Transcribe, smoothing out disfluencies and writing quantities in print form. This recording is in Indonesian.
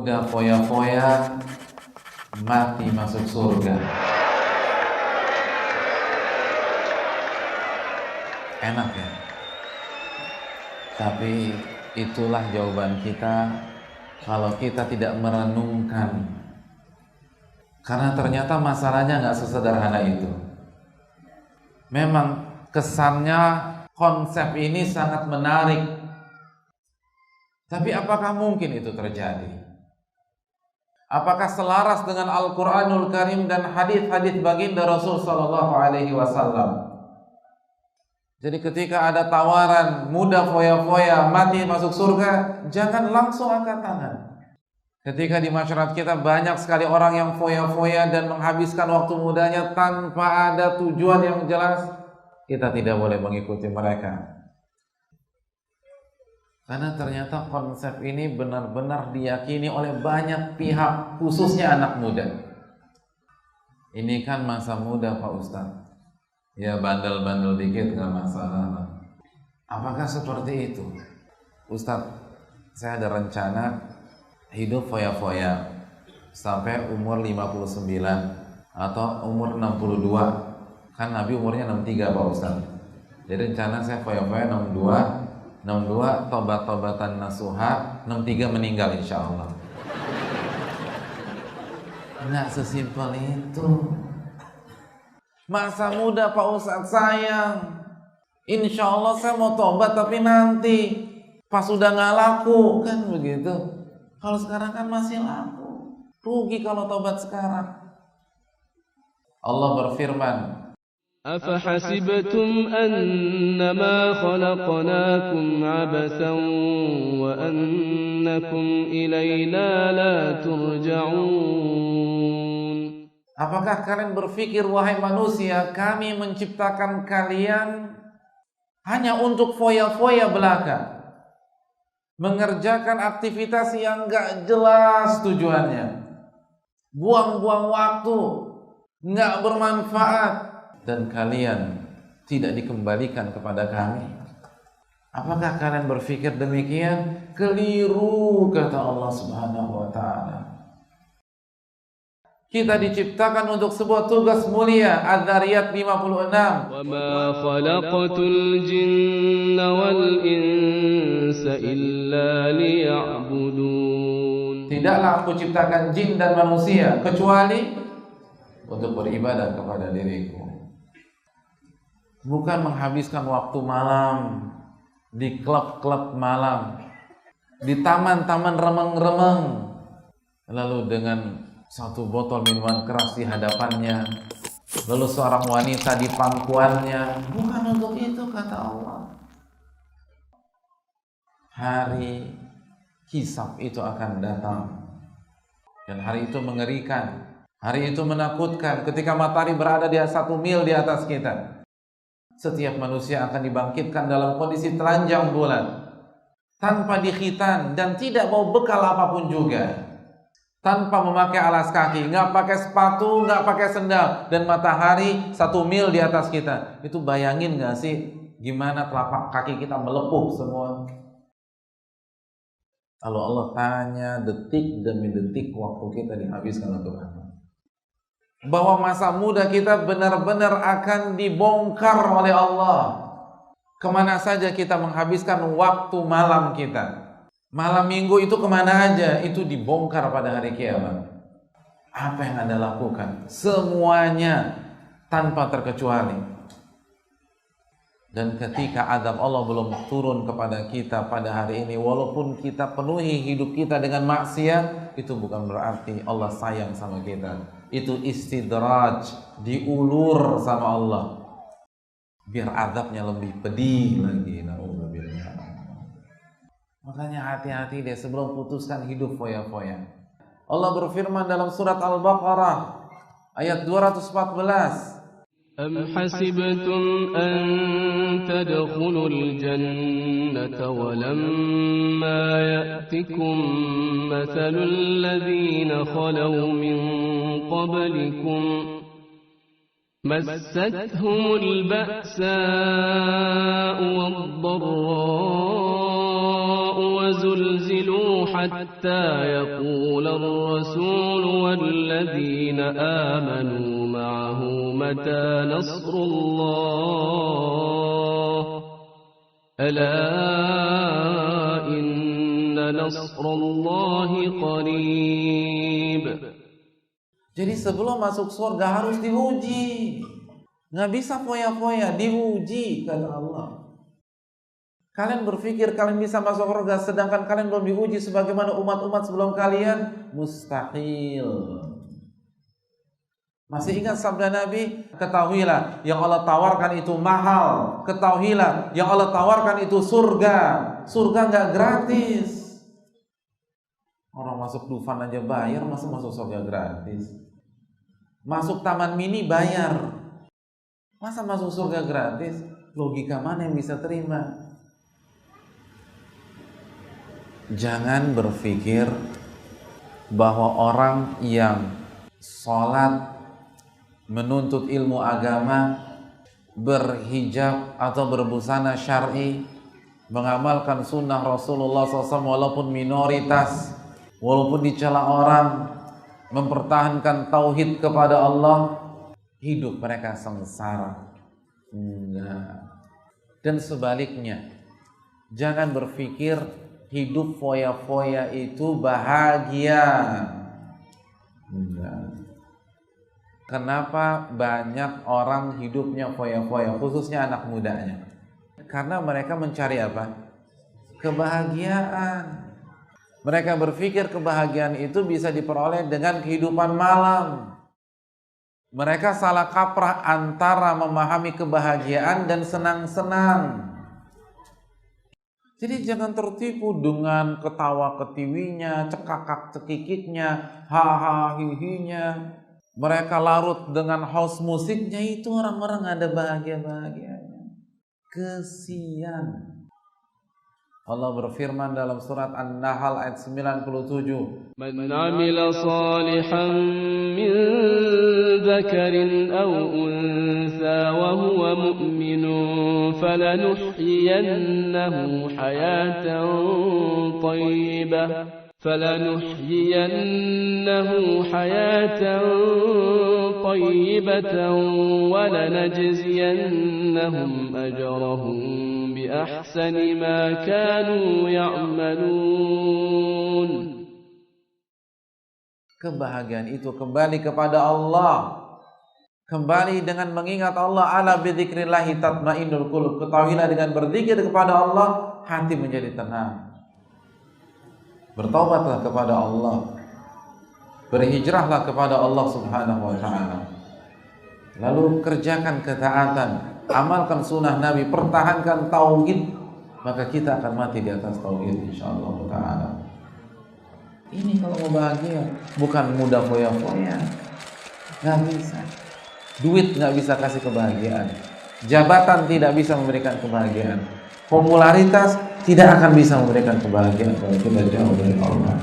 muda foya-foya, mati masuk surga. Enak ya? Tapi itulah jawaban kita kalau kita tidak merenungkan. Karena ternyata masalahnya nggak sesederhana itu. Memang kesannya konsep ini sangat menarik. Tapi apakah mungkin itu terjadi? Apakah selaras dengan Al-Quranul Karim dan hadis-hadis baginda Rasul Sallallahu Alaihi Wasallam? Jadi ketika ada tawaran muda foya-foya mati masuk surga, jangan langsung angkat tangan. Ketika di masyarakat kita banyak sekali orang yang foya-foya dan menghabiskan waktu mudanya tanpa ada tujuan yang jelas, kita tidak boleh mengikuti mereka. Karena ternyata konsep ini benar-benar diyakini oleh banyak pihak, khususnya anak muda. Ini kan masa muda Pak Ustadz. Ya bandel-bandel dikit gak masalah. Apakah seperti itu? Ustadz, saya ada rencana hidup foya-foya sampai umur 59 atau umur 62. Kan Nabi umurnya 63 Pak Ustadz. Jadi rencana saya foya-foya 62 tobat-tobatan nasuha, 63 meninggal insya Allah. Nggak sesimpel itu. Masa muda Pak Ustadz sayang, insya Allah saya mau tobat tapi nanti pas sudah nggak laku kan begitu. Kalau sekarang kan masih laku, rugi kalau tobat sekarang. Allah berfirman, أفحسبتم أنما خلقناكم عبثا وأنكم إلينا لا ترجعون. Apakah kalian berpikir wahai manusia, kami menciptakan kalian hanya untuk foya-foya belaka, mengerjakan aktivitas yang gak jelas tujuannya, buang-buang waktu, gak bermanfaat, dan kalian tidak dikembalikan kepada kami? Apakah kalian berpikir demikian? Keliru, kata Allah Subhanahu wa ta'ala. Kita diciptakan untuk sebuah tugas mulia. Adz-Dzariyat 56. Wa ma khalaqtul jinna wal insa illa liya'budun. Tidaklah aku ciptakan jin dan manusia kecuali untuk beribadah kepada diriku. Bukan menghabiskan waktu malam di klub-klub malam, di taman-taman remeng-remeng, lalu dengan satu botol minuman keras di hadapannya, lalu seorang wanita di pangkuannya. Bukan untuk itu, kata Allah. Hari hisab itu akan datang, dan hari itu mengerikan. Hari itu menakutkan. Ketika matahari berada di 1 mil di atas kita, setiap manusia akan dibangkitkan dalam kondisi telanjang bulan, tanpa dikhitan dan tidak bawa bekal apapun juga, tanpa memakai alas kaki, nggak pakai sepatu, nggak pakai sendal, dan matahari 1 mil di atas kita. Itu bayangin nggak sih gimana telapak kaki kita melepuh semua? Kalau Allah tanya, detik demi detik waktu kita dihabiskan untuk apa? Bahwa masa muda kita benar-benar akan dibongkar oleh Allah. Kemana saja kita menghabiskan waktu malam kita, malam minggu itu kemana aja, itu dibongkar pada hari kiamat. Apa yang Anda lakukan? Semuanya tanpa terkecuali. Dan ketika azab Allah belum turun kepada kita pada hari ini, walaupun kita penuhi hidup kita dengan maksiat, itu bukan berarti Allah sayang sama kita. Itu istidraj, diulur sama Allah, biar azabnya lebih pedih lagi. Na'udzubillah. Makanya hati-hati deh sebelum putuskan hidup foya-foya. Allah berfirman dalam surat Al-Baqarah ayat 214. أم حسبتم أن تدخلوا الجنة ولما يأتكم مثل الذين خلوا من قبلكم مستهم البأساء والضراء وزلزلوا حتى يقول الرسول والذين آمنوا معه متى نصر الله ألا إن نصر الله قريب. Jadi sebelum masuk surga harus diuji. Nggak bisa foya-foya, diuji kata Allah. Kalian berpikir kalian bisa masuk surga sedangkan kalian belum diuji sebagaimana umat-umat sebelum kalian? Mustahil. Masih ingat sabda Nabi? Ketahuilah yang Allah tawarkan itu mahal. Ketahuilah yang Allah tawarkan itu surga. Surga nggak gratis. Orang masuk Dufan aja bayar, masa masuk surga gratis? Masuk taman mini bayar, masa masuk surga gratis? Logika mana yang bisa terima? Jangan berpikir bahwa orang yang sholat, menuntut ilmu agama, berhijab atau berbusana syar'i, mengamalkan sunnah Rasulullah SAW walaupun minoritas, walaupun dicela orang, mempertahankan tauhid kepada Allah, hidup mereka sengsara. Enggak. Dan sebaliknya, jangan berpikir hidup foya-foya itu bahagia. Enggak. Kenapa banyak orang hidupnya foya-foya, khususnya anak mudanya? Karena mereka mencari apa? Kebahagiaan. Mereka berpikir kebahagiaan itu bisa diperoleh dengan kehidupan malam. Mereka salah kaprah antara memahami kebahagiaan dan senang-senang. Jadi jangan tertipu dengan ketawa ketiwinya, cekakak cekikiknya, haha hihinya. Mereka larut dengan house musiknya, itu orang-orang ada bahagia-bahagianya. Kesian. Allah berfirman dalam surat An-Nahl ayat 97. Man 'amila salihan min dzakarin aw untha wa huwa mu'minun falanuhyiyannahu hayatan tayyibatan wa lanajziyannahum ajrahum بأحسن ما كانوا يعملون. Kebahagiaan itu kembali kepada Allah. Kembali dengan mengingat Allah. Ala bidzikrillahi tatmainnul qulub. Ketahuilah dengan berzikir kepada Allah, hati menjadi tenang. Bertaubatlah kepada Allah. Berhijrahlah kepada Allah Subhanahu wa ta'ala. Lalu kerjakan ketaatan. Amalkan sunnah Nabi, pertahankan tauhid, maka kita akan mati di atas tauhid insyaallah ta'ala. Ini kalau mau bahagia, bukan mudah foya-foya. Nggak bisa. Duit nggak bisa kasih kebahagiaan. Jabatan tidak bisa memberikan kebahagiaan. Popularitas tidak akan bisa memberikan kebahagiaan kalau kita jauh dari Allah.